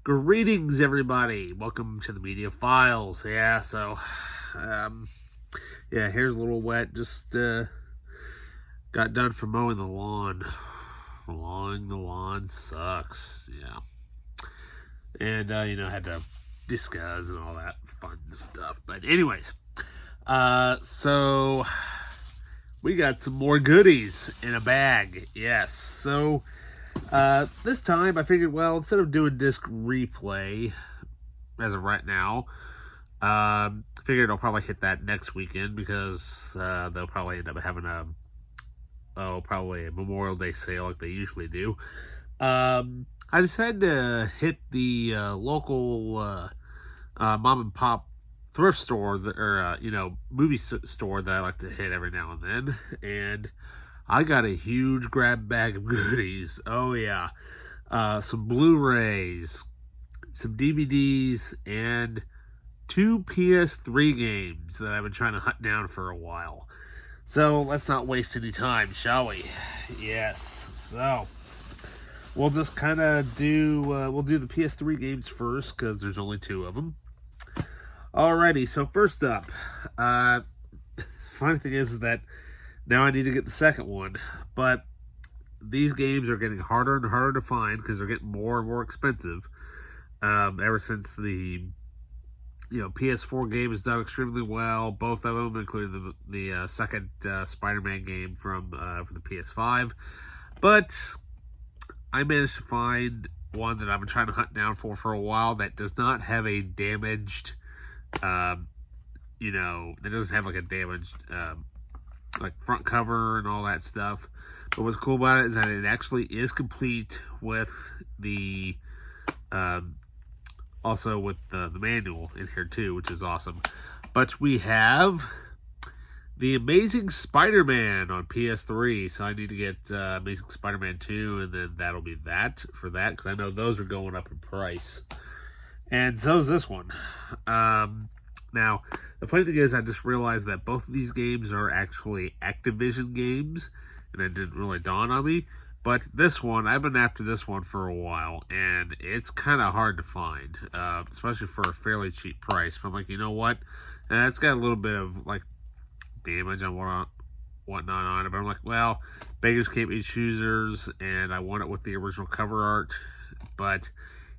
Greetings, everybody. Welcome to the Media Files. Yeah, here's a little wet. Just got done from mowing the lawn. Mowing the lawn sucks. Yeah, and had to discuss and all that fun stuff. But anyways, so we got some more goodies in a bag. Yes, so. This time I figured, well, instead of doing disc replay as of right now, figured I'll probably hit that next weekend because they'll probably end up having probably a Memorial Day sale like they usually do. I decided to hit the local mom and pop thrift store movie store that I like to hit every now and then, and I got a huge grab bag of goodies. Oh, yeah. Some Blu-rays, some DVDs, and 2 PS3 games that I've been trying to hunt down for a while. So, let's not waste any time, shall we? Yes. So, we'll just kind of we'll do the PS3 games first, because there's only 2 of them. Alrighty, so first up, funny thing is that now I need to get the second one, but these games are getting harder and harder to find because they're getting more and more expensive. Ever since the PS4 game has done extremely well, both of them, including the second Spider-Man game for the PS5. But I managed to find one that I've been trying to hunt down for a while that does not have a damaged, that doesn't have like a damaged like front cover and all that stuff. But what's cool about it is that it actually is complete with the also with the manual in here too, which is awesome. But we have the Amazing Spider-Man on PS3, so I need to get Amazing Spider-Man 2, and then that'll be that because I know those are going up in price, and so is this one. Now, the funny thing is, I just realized that both of these games are actually Activision games, and it didn't really dawn on me. But this one, I've been after this one for a while, and it's kind of hard to find, especially for a fairly cheap price. But I'm like, you know what? And it's got a little bit of, like, damage and whatnot on it. But I'm like, well, beggars can't be choosers, and I want it with the original cover art. But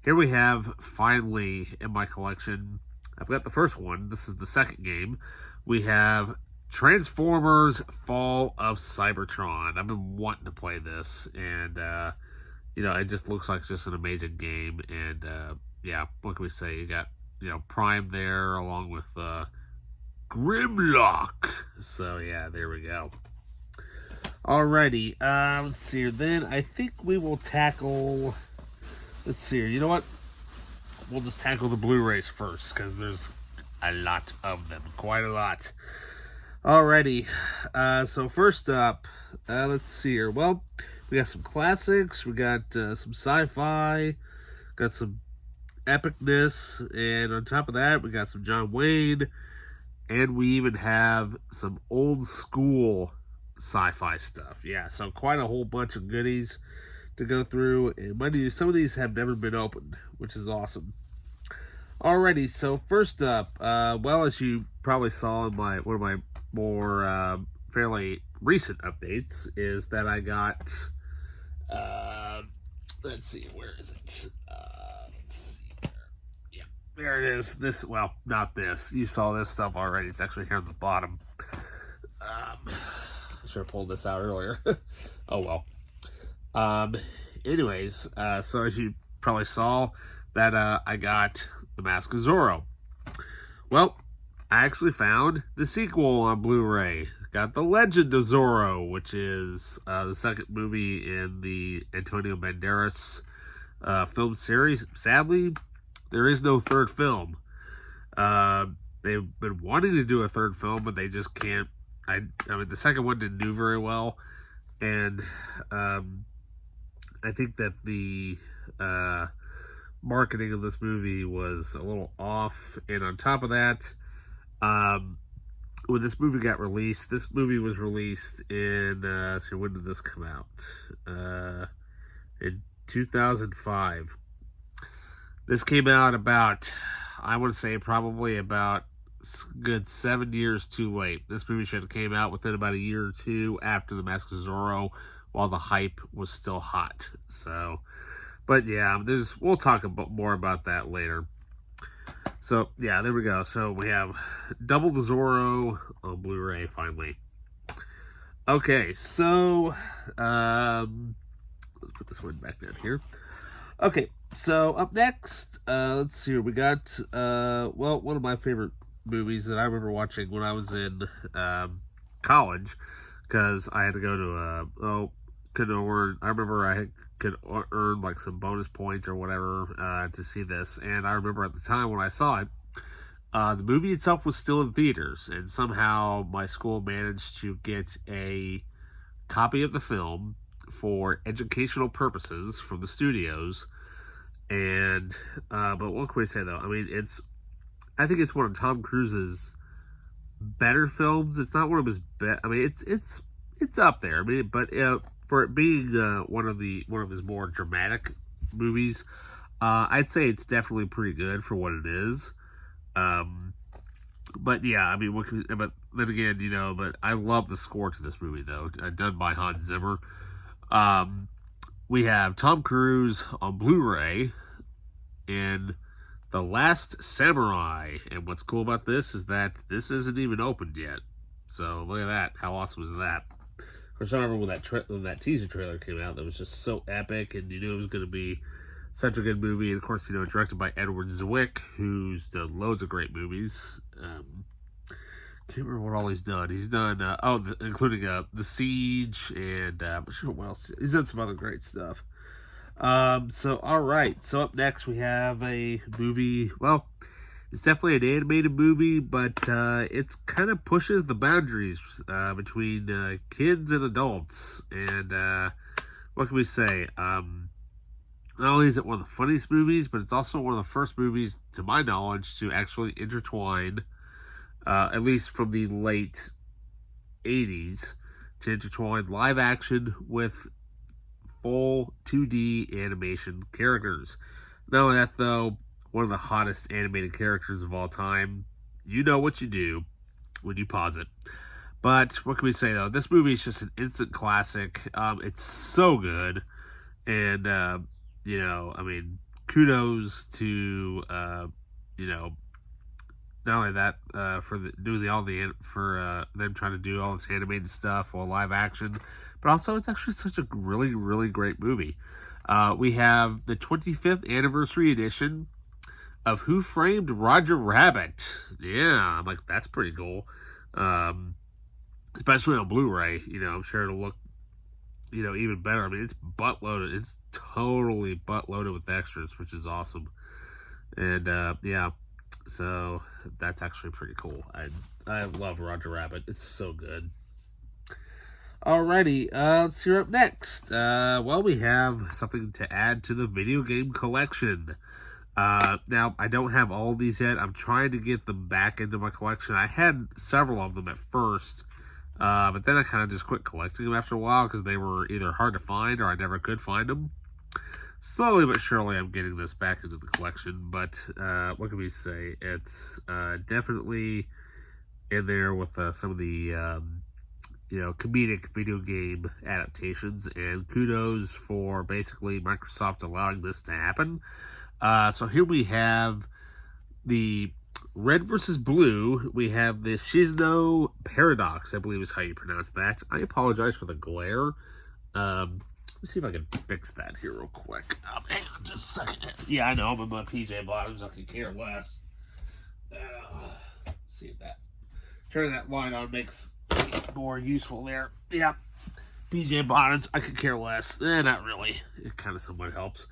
here we have, finally, in my collection, I've got the first one. This is the second game. We have Transformers Fall of Cybertron. I've been wanting to play this, and it just looks like just an amazing game. And what can we say? You got Prime there along with Grimlock. So yeah, there we go. Alrighty, let's see here. Then I think we will tackle. Let's see here. You know what? We'll just tackle the Blu-rays first, because there's a lot of them. Quite a lot. Alrighty. So first up, let's see here. Well, we got some classics. We got some sci-fi. Got some epicness. And on top of that, we got some John Wayne. And we even have some old school sci-fi stuff. Yeah, so quite a whole bunch of goodies to go through, and mind you, some of these have never been opened, which is awesome. Alrighty, so first up, as you probably saw in one of my more fairly recent updates, is that I got, let's see, where is it? Let's see there. Yeah, there it is. Not this. You saw this stuff already. It's actually here on the bottom. I should have pulled this out earlier. Oh well. Anyways, so as you probably saw, that I got The Mask of Zorro. Well, I actually found the sequel on Blu-ray. Got The Legend of Zorro, which is the second movie in the Antonio Banderas film series. Sadly, there is no third film. They've been wanting to do a third film, but they just can't. I mean, the second one didn't do very well, and I think that the marketing of this movie was a little off. And on top of that, when this movie got released, this movie was released in, so when did this come out? In 2005. This came out about, I would say, probably about good 7 years too late. This movie should have came out within about a year or two after The Mask of Zorro, while the hype was still hot. So, but yeah, we'll talk more about that later. So yeah, there we go. So we have Double the Zorro on Blu-ray finally. Okay, so let's put this one back down here. Okay, so up next, let's see here. We got well, one of my favorite movies that I remember watching when I was in college, because I had to go to I remember I could earn like some bonus points or whatever to see this, and I remember at the time when I saw it, the movie itself was still in theaters, and somehow my school managed to get a copy of the film for educational purposes from the studios. And but what can we say though? I mean, I think it's one of Tom Cruise's better films. It's not one of his best. I mean, it's up there. I mean, but for it being one of his more dramatic movies, I'd say it's definitely pretty good for what it is. But yeah, I mean, but then again, but I love the score to this movie though, done by Hans Zimmer. We have Tom Cruise on Blu-ray in The Last Samurai, and what's cool about this is that this isn't even opened yet. So look at that! How awesome is that? Of course, I remember when that teaser trailer came out, that was just so epic, and you knew it was going to be such a good movie. And of course, directed by Edward Zwick, who's done loads of great movies. Can't remember what all he's done. He's done, including The Siege, and I'm not sure what else. He's done some other great stuff. So, alright. So, up next, we have a movie. Well, it's definitely an animated movie, but it kind of pushes the boundaries between kids and adults. And what can we say? Not only is it one of the funniest movies, but it's also one of the first movies, to my knowledge, to actually intertwine, at least from the late 80s, to intertwine live action with full 2D animation characters. Not only that, though, one of the hottest animated characters of all time. You know what you do when you pause it. But what can we say, though? This movie is just an instant classic. It's so good. And, I mean, kudos to, not only that, for them trying to do all this animated stuff or live action, but also it's actually such a really, really great movie. We have the 25th anniversary edition of Who Framed Roger Rabbit. Yeah, I'm like, that's pretty cool. Especially on Blu-ray, I'm sure it'll look, even better. I mean, it's butt-loaded. It's totally butt-loaded with extras, which is awesome. And, yeah. So that's actually pretty cool. I love Roger Rabbit. It's so good. Alrighty, let's hear up next. Well, we have something to add to the video game collection. Now, I don't have all of these yet. I'm trying to get them back into my collection. I had several of them at first, but then I kind of just quit collecting them after a while because they were either hard to find or I never could find them. Slowly but surely, I'm getting this back into the collection, but what can we say? It's definitely in there with some of the, comedic video game adaptations, and kudos for basically Microsoft allowing this to happen. So here we have the Red versus Blue. We have the Shizno Paradox, I believe is how you pronounce that. I apologize for the glare. Let's see if I can fix that here real quick. Hang on just a second. Yeah, I know, I'm in my PJ bottoms. I could care less. Let's see if that... Turning that light on makes it more useful there. Yeah. PJ bottoms, I could care less. Not really. It kind of somewhat helps.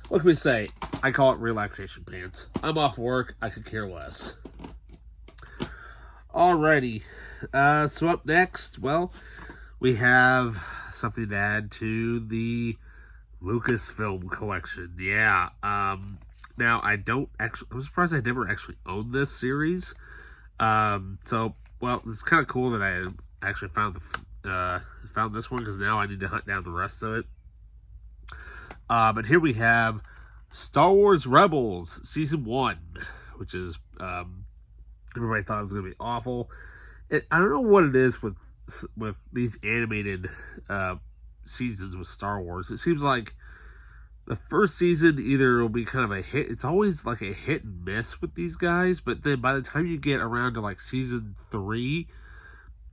What can we say? I call it relaxation pants. I'm off work. I could care less. Alrighty. So up next, well, we have something to add to the Lucasfilm collection. Yeah. Now, I'm surprised I never actually owned this series. So, well, it's kind of cool that I actually found this one, because now I need to hunt down the rest of it. But here we have Star Wars Rebels Season 1, which is, everybody thought it was going to be awful. I don't know what it is with these animated seasons with Star Wars. It seems like the first season either will be kind of a hit. It's always like a hit and miss with these guys. But then by the time you get around to like season 3,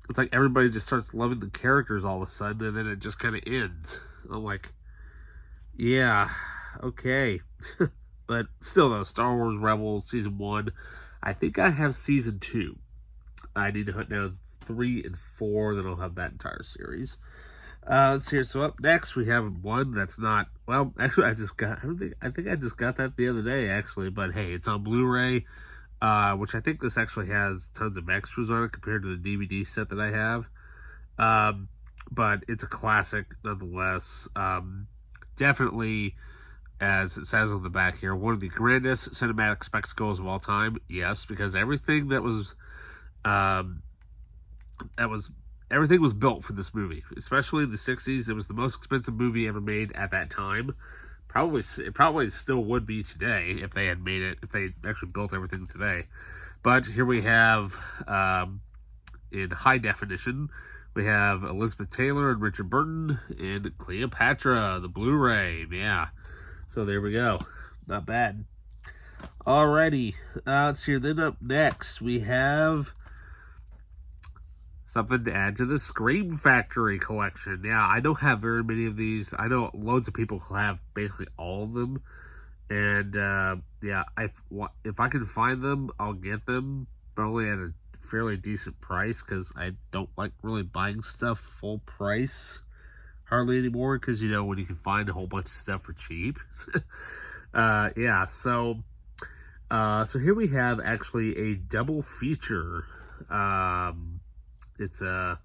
it's like everybody just starts loving the characters all of a sudden, and then it just kind of ends. I'm like, yeah, okay. But still though, Star Wars Rebels Season 1, I think I have Season 2. I need to hunt down 3 and 4, then I'll have that entire series. Let's see here. So up next we have one that's not, well, actually I think I just got that the other day actually, but hey, it's on Blu-ray, which I think this actually has tons of extras on it compared to the DVD set that I have. But it's a classic nonetheless. Definitely, as it says on the back here, one of the grandest cinematic spectacles of all time. Yes, because everything was built for this movie, especially in the 60s. It was the most expensive movie ever made at that time. It probably still would be today if they had made it, if they actually built everything today. But here we have, in high definition, we have Elizabeth Taylor and Richard Burton and Cleopatra, the Blu-ray. Yeah. So there we go. Not bad. Alrighty. Let's see. Then up next, we have something to add to the Scream Factory collection. Yeah, I don't have very many of these. I know loads of people have basically all of them. And, yeah, if I can find them, I'll get them. But only at a fairly decent price, because I don't like really buying stuff full price hardly anymore, because, you know, when you can find a whole bunch of stuff for cheap. Yeah, so here we have actually a double feature. It's at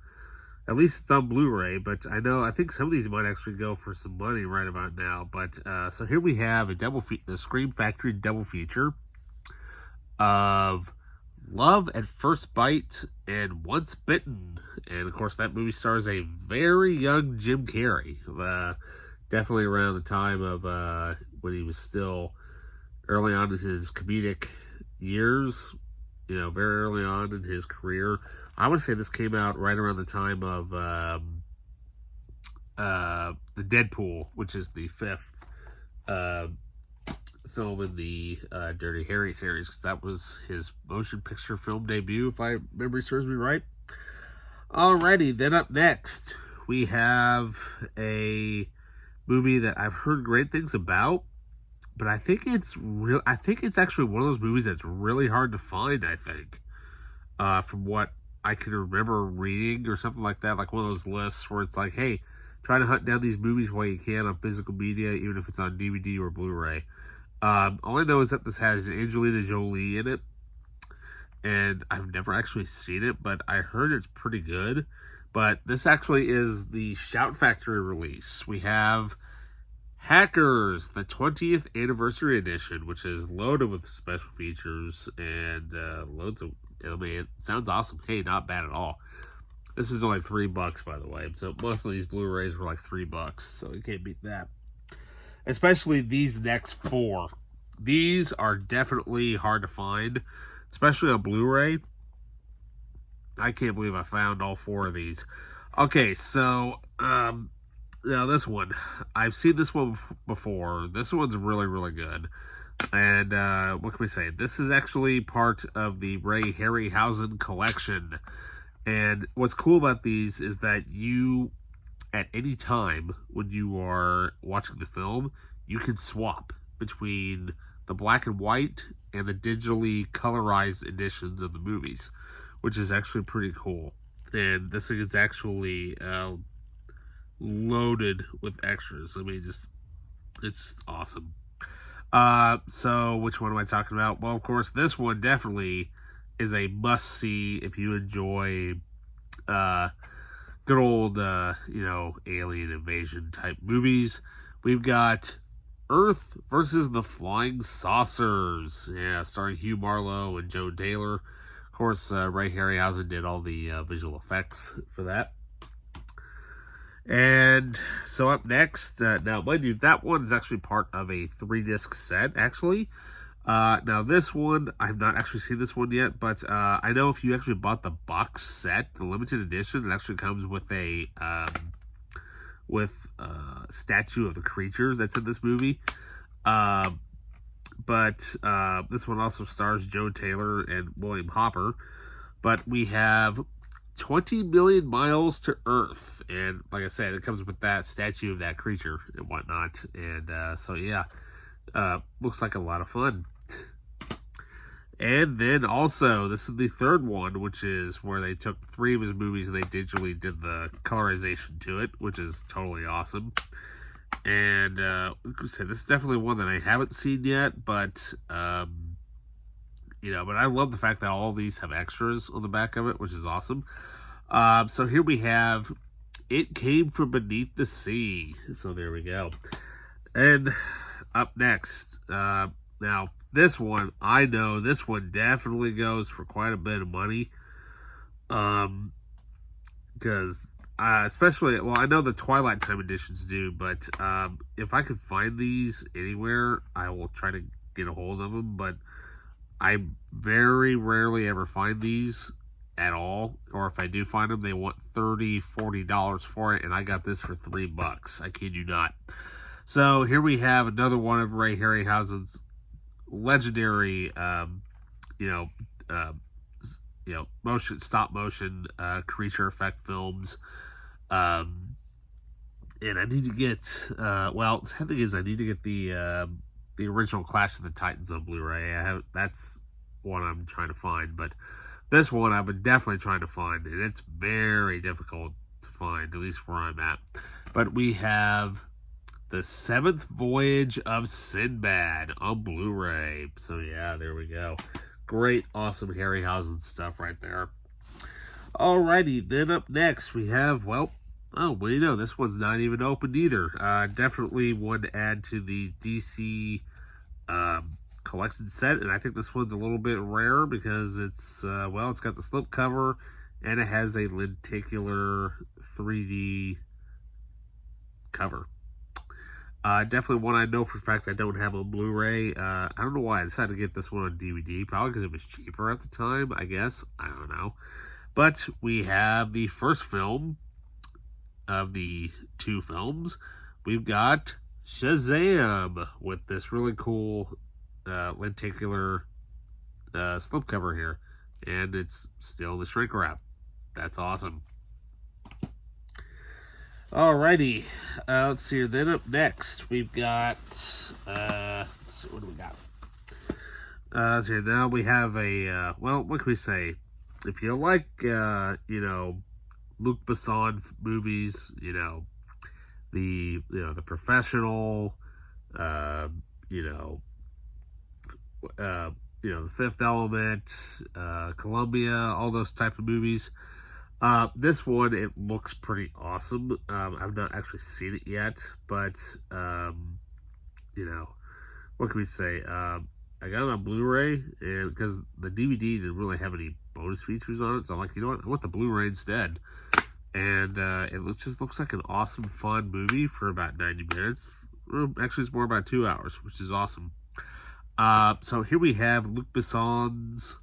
least it's on Blu-ray, but I think some of these might actually go for some money right about now. But so here we have the Scream Factory double feature of Love at First Bite and Once Bitten. And of course that movie stars a very young Jim Carrey, definitely around the time of when he was still early on in his comedic years, you know, very early on in his career. I would say this came out right around the time of the Deadpool, which is the 5th film in the Dirty Harry series, because that was his motion picture film debut, if my memory serves me right. Alrighty, then up next we have a movie that I've heard great things about, but I think it's actually one of those movies that's really hard to find. I think, from what I can remember reading or something like that, like one of those lists where it's like, hey, try to hunt down these movies while you can on physical media, even if it's on DVD or Blu-ray. All I know is that this has Angelina Jolie in it, and I've never actually seen it, but I heard it's pretty good. But this actually is the Shout Factory release. We have Hackers, the 20th Anniversary Edition, which is loaded with special features and loads of, I mean, it sounds awesome. Hey, not bad at all. This is only $3, by the way. So most of these Blu-rays were like $3, so you can't beat that. Especially these next 4. These are definitely hard to find, especially on Blu-ray. I can't believe I found all 4 of these. Okay, so now this one, I've seen this one before. This one's really, really good. And what can we say? This is actually part of the Ray Harryhausen collection. And what's cool about these is that you, at any time when you are watching the film, you can swap between the black and white and the digitally colorized editions of the movies, which is actually pretty cool. And this thing is actually loaded with extras. I mean, it's just awesome. So which one am I talking about? Well, of course, this one definitely is a must-see if you enjoy good old, alien invasion type movies. We've got Earth versus the Flying Saucers. Yeah, starring Hugh Marlowe and Joe Taylor. Of course, Ray Harryhausen did all the visual effects for that. And so up next, now mind you, that one is actually part of a 3-disc set, actually. Now this one, I've not actually seen this one yet, but I know if you actually bought the box set, the limited edition, it actually comes with a statue of the creature that's in this movie. But this one also stars Joe Taylor and William Hopper. But we have 20 million miles to Earth, and like I said, it comes with that statue of that creature and whatnot. And so yeah, looks like a lot of fun. And then also, this is the third one, which is where they took 3 of his movies and they digitally did the colorization to it, which is totally awesome. And like I said, this is definitely one that I haven't seen yet, but but I love the fact that all these have extras on the back of it, which is awesome. So here we have It Came From Beneath the Sea. So there we go. And up next, now this one, I know this one definitely goes for quite a bit of money. Because especially, well, I know the Twilight Time editions do, but if I could find these anywhere, I will try to get a hold of them. But I very rarely ever find these at all, or if I do find them, they want $30-$40 for it, and I got this for $3. I kid you not. So here we have another one of Ray Harryhausen's legendary, stop motion creature effect films. And I need to get, the thing is, I need to get the original Clash of the Titans on Blu-ray. That's one I'm trying to find, but this one I've been definitely trying to find, and it's very difficult to find, at least where I'm at. But we have The 7th Voyage of Sinbad on Blu-ray. So yeah, there we go. Great, awesome Harryhausen stuff right there. Alrighty, then up next we have, this one's not even opened either. Definitely one to add to the DC collection set, and I think this one's a little bit rare because it's got the slip cover and it has a lenticular 3D cover. Definitely one I know for a fact I don't have on Blu-ray. I don't know why I decided to get this one on DVD, probably because it was cheaper at the time, I guess. I don't know. But we have the first film of the 2 films. We've got Shazam with this really cool lenticular slipcover here, and it's still the shrink wrap. That's awesome. Alrighty, let's see. Then up next we've got let's see, what do we got? Let's see. Now we have a what can we say? If you like Luc Besson movies, the Professional, The Fifth Element, Columbia, all those type of movies. This one, it looks pretty awesome. I've not actually seen it yet, but what can we say? I got it on Blu-ray, and because the DVD didn't really have any bonus features on it, so I'm like, you know what? I want the Blu-ray instead. And it just looks like an awesome, fun movie for about 90 minutes. Actually, it's more about 2 hours, which is awesome. So here we have Luc Besson's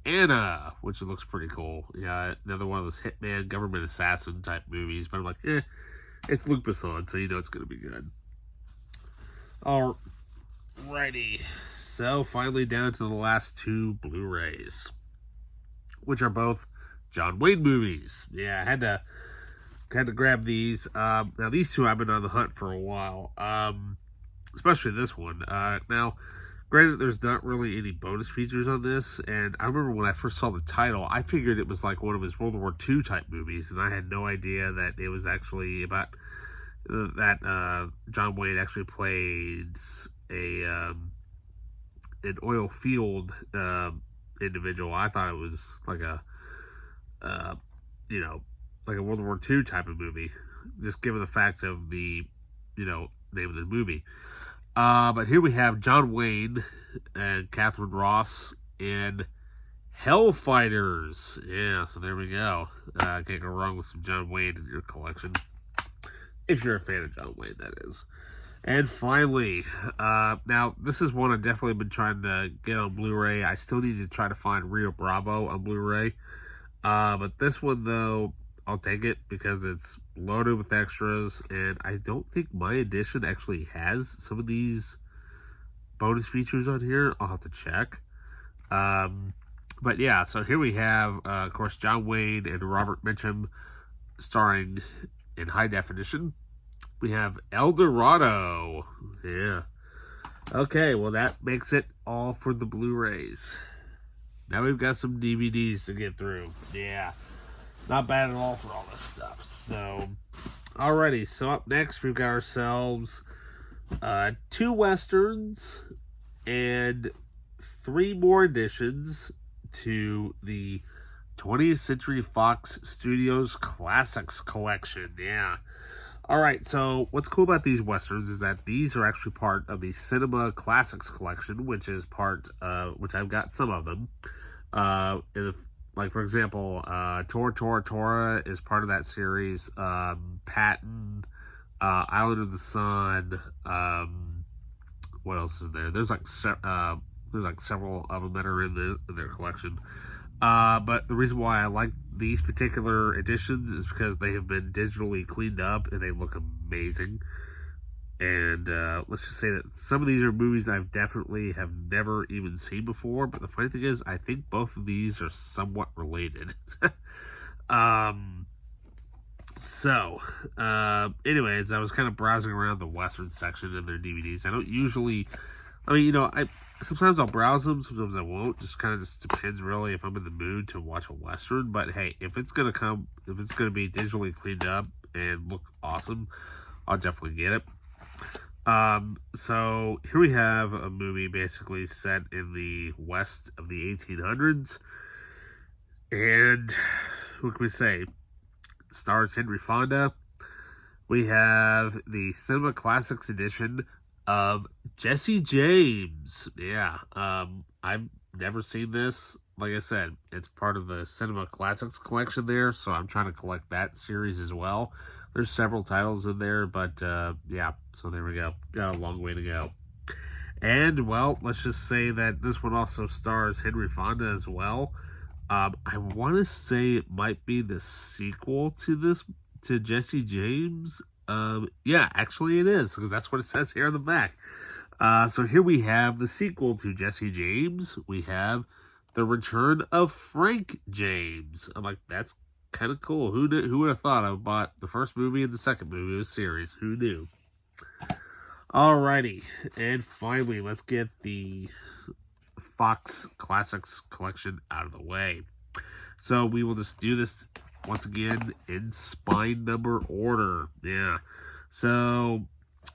Anna, which looks pretty cool. Yeah, another one of those hitman, government assassin type movies. But I'm like, it's Luc Besson, so you know it's going to be good. Alrighty. So finally down to the last 2 Blu-rays, which are both John Wayne movies. Yeah, I had to grab these. Now these 2 I've been on the hunt for a while. Especially this one. Now, granted, there's not really any bonus features on this, and I remember when I first saw the title, I figured it was like one of his World War II type movies, and I had no idea that it was actually about that John Wayne actually played an oil field individual. I thought it was like a World War II type of movie, just given the fact of the name of the movie. But here we have John Wayne and Catherine Ross in Hellfighters. Yeah, so there we go. Can't go wrong with some John Wayne in your collection. If you're a fan of John Wayne, that is. And finally, now this is one I've definitely been trying to get on Blu-ray. I still need to try to find Rio Bravo on Blu-ray. But this one, though, I'll take it because it's loaded with extras. And I don't think my edition actually has some of these bonus features on here. I'll have to check. But yeah, so here we have, of course, John Wayne and Robert Mitchum starring in high definition. We have El Dorado. Yeah. Okay, well, that makes it all for the Blu-rays. Now we've got some DVDs to get through. Yeah. Not bad at all for all this stuff. So, alrighty. So up next, we've got ourselves 2 Westerns and 3 more additions to the 20th Century Fox Studios Classics Collection. Yeah. Alright, so what's cool about these Westerns is that these are actually part of the Cinema Classics Collection, which is which I've got some of them. Like, for example, Tora is part of that series. Patton, Island of the Sun, what else is there? There's like several of them that are in their collection. But the reason why I like these particular editions is because they have been digitally cleaned up and they look amazing. And let's just say that some of these are movies I've definitely have never even seen before. But the funny thing is, I think both of these are somewhat related. Anyways, I was kind of browsing around the Western section of their DVDs. I don't usually, sometimes I'll browse them, sometimes I won't. Just depends really if I'm in the mood to watch a Western. But hey, if it's gonna be digitally cleaned up and look awesome, I'll definitely get it. So here we have a movie basically set in the west of the 1800s. And what can we say? Stars Henry Fonda. We have the Cinema Classics edition of Jesse James. Yeah. I've never seen this. Like I said, it's part of the Cinema Classics collection there, so I'm trying to collect that series as well. There's several titles in there, but yeah, so there we go. Got a long way to go. And, well, let's just say that this one also stars Henry Fonda as well. I want to say it might be the sequel to Jesse James. Yeah, actually it is, because that's what it says here on the back. So here we have the sequel to Jesse James. We have The Return of Frank James. I'm like, that's kind of cool. Who would have thought I bought the first movie and the second movie of a series? Who knew? Alrighty, and finally, let's get the Fox Classics collection out of the way. So we will just do this once again in spine number order. Yeah. So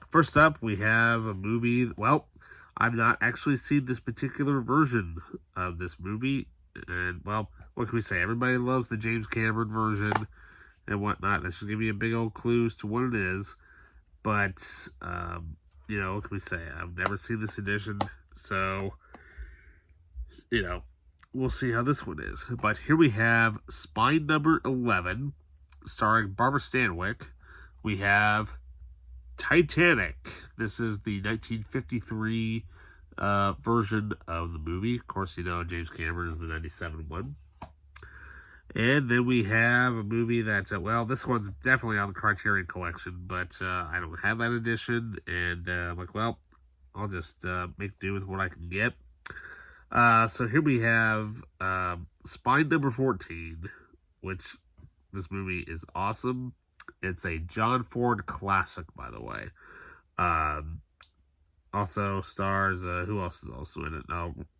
first up, we have a movie. Well, I've not actually seen this particular version of this movie, and well, what can we say? Everybody loves the James Cameron version and whatnot. That should give you a big old clue as to what it is. But, what can we say? I've never seen this edition, so, we'll see how this one is. But here we have Spine number 11, starring Barbara Stanwyck. We have Titanic. This is the 1953 version of the movie. Of course, James Cameron is the 97 one. And then we have a movie that's, this one's definitely on the Criterion Collection, but I don't have that edition, and I'm like, well, I'll just make do with what I can get. So here we have Spine number 14, which this movie is awesome. It's a John Ford classic, by the way. Also stars, who else is also in it?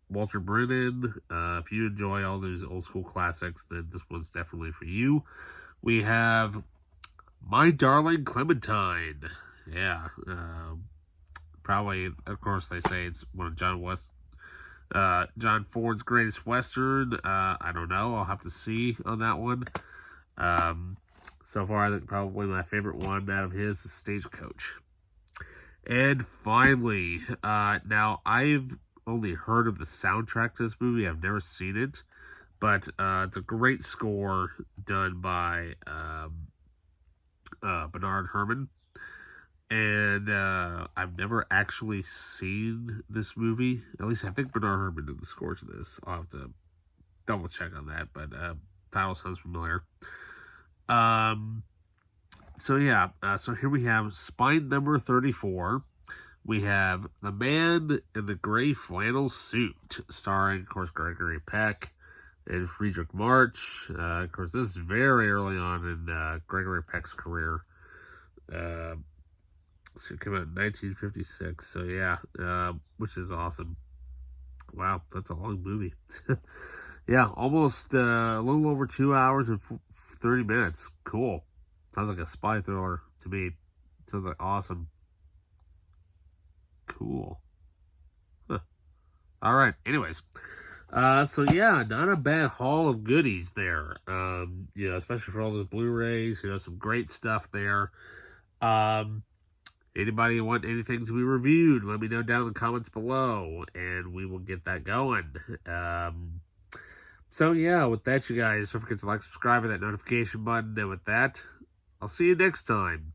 Walter Brennan. If you enjoy all those old school classics, then this one's definitely for you. We have My Darling Clementine. Yeah. Probably, of course, they say it's one of John Ford's greatest Western. I don't know. I'll have to see on that one. So far, I think probably my favorite one out of his is Stagecoach. And finally, now I've only heard of the soundtrack to this movie. I've never seen it. But it's a great score done by Bernard Herrmann. And I've never actually seen this movie. At least I think Bernard Herrmann did the scores of this. I'll have to double check on that, but title sounds familiar. So yeah, so here we have Spine number 34. We have The Man in the Gray Flannel Suit, starring, of course, Gregory Peck and Friedrich March. Of course, this is very early on in Gregory Peck's career. So it came out in 1956, so yeah, which is awesome. Wow, that's a long movie. Yeah, almost a little over 2 hours and 30 minutes. Cool. Sounds like a spy thriller to me. Sounds like awesome. Cool. Huh. All right. Anyways, so yeah, not a bad haul of goodies there. You know, especially for all those Blu-rays. You know, some great stuff there. Anybody want anything to be reviewed? Let me know down in the comments below, and we will get that going. So yeah, with that, you guys, don't forget to like, subscribe, and that notification button. And with that, I'll see you next time.